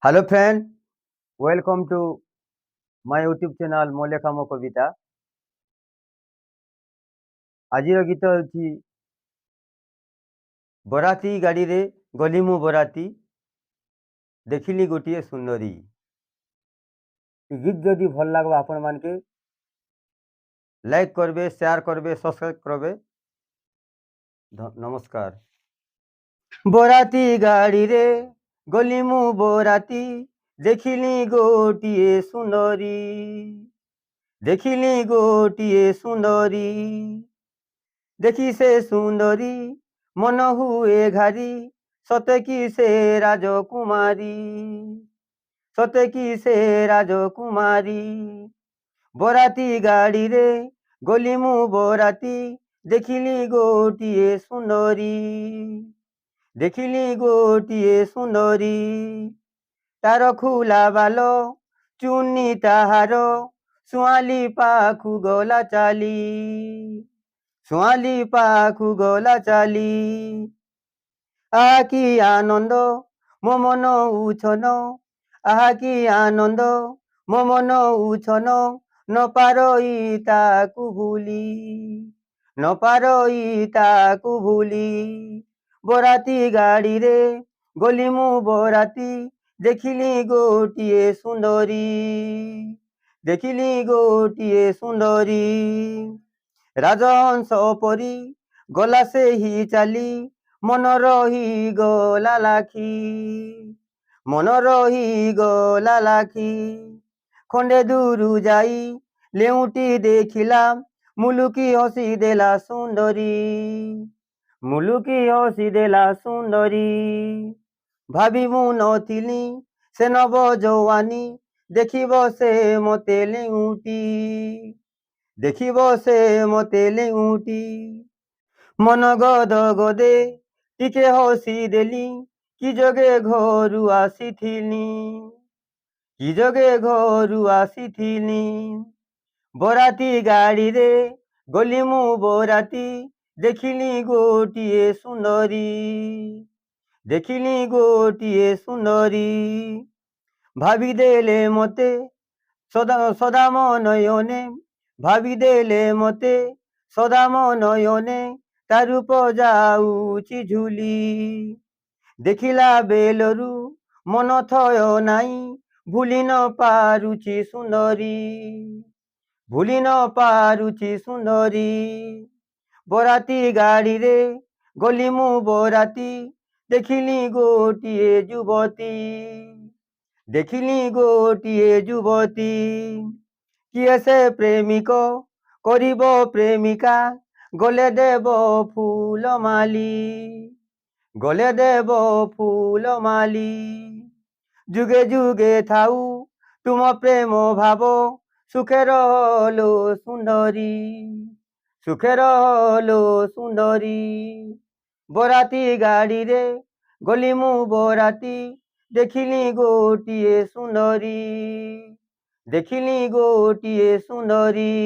Hello friend, welcome to my YouTube channel ମୋ ଲେଖା ମୋ କବିତା। ଆଜିର ଗୀତ ହେଉଛି ବରାତି ଗାଡ଼ିରେ ଗଲି ମୁଁ ବରାତି ଦେଖିଲି ଗୋଟିଏ ସୁନ୍ଦରୀ। ଏ ଗୀତ ଯଦି ଭଲ ଲାଗବା ଆପଣ ମାନକେ ଲାଇକ୍ করবে, শেয়ার করবে, সবস্ক্রাইব করবে। নমস্কার। বরাতি গাড়িরে গলি ମୁଁ বরাতি ଦେଖିଲି ଗୋଟିଏ ସୁନ୍ଦରୀ, ଦେଖିଲି ଗୋଟିଏ ସୁନ୍ଦରୀ। দেখি সে সুন্দরী মন হুয়ে ঘারি, সতে কি সে রাজকুমারী, সতে কি সে রাজকুমারী। বরাতি গাড়িরে গলি মু বরাতি দেখিলি গোটিয়ে সুন্দরী, দেখিলি গোটিয়ে সুন্দরী। তার খোলা বাল চুনি তাহার সুয়ালি পাখু গলা চালি, সোয়ালি পাখু গলা চালি। আহা কি আনন্দ মো মন উছন, আহা কি আনন্দ মো মন উছন। ন পারই তাকু ভুলি, ন পারই তাকু ভুলি। বরাতি গাড়িরে গলি মু বরাতি দেখিলি গোটিয়ে সুন্দরী, দেখিলি গোটিয়ে সুন্দরী। রাজহংস পরি গলা সেই চালি, মন রহি গলা লাখি, মন রহি গলা লাখি। খন্ডে দূরু যাই লেউটি দেখিলাম, মুলুকি হসি দেলা সুন্দরী, মুলুকি হসি দেলা সুন্দরী। ভাবি মু নথিলি সে নব যৌৱানী, দেখিব সে মতে লেউটি, দেখিব সে মতে লেউটি। মন গদ গদে টিকে হসি দেলি, কি যোগে ঘরু আসিথিলি, কি যোগে ঘরু আসিথিলি। বরাতি গাড়িরে গলি মু বরাতি দেখিলি গোটিয়ে সুন্দরী, দেখিলি গোটিয়ে সুন্দরী। ভাবি দেলে মতে সদা সদা মনয়নে, ভাবি দেলে মতে সদা মনয়নে। তার রূপ যাউছি ঝুলি, দেখিলা বেলরু মন থয় নাই, ভুলি ন পারুছি সুন্দরী, ভুলি ন পারুছি সুন্দরী। বরাতি গাড়িরে গলি মু বরাতি দেখিলি গোটিয়ে যুবতী, দেখিলি গোটিয়ে যুবতী। কিয়ে সে প্রেমিক করিব প্রেমিকা, গলে দেব ফুলমালি, গলে দেব ফুলমালি। যুগে যুগে থাউ তুম প্রেম ভাব, সুখের হলো সুন্দরী, সুখের হলো সুন্দরী। বরাতি গাড়িরে গলি মু বরাতি দেখিলি গোটিয়ে সুন্দরী, দেখিলি গোটিয়ে সুন্দরী।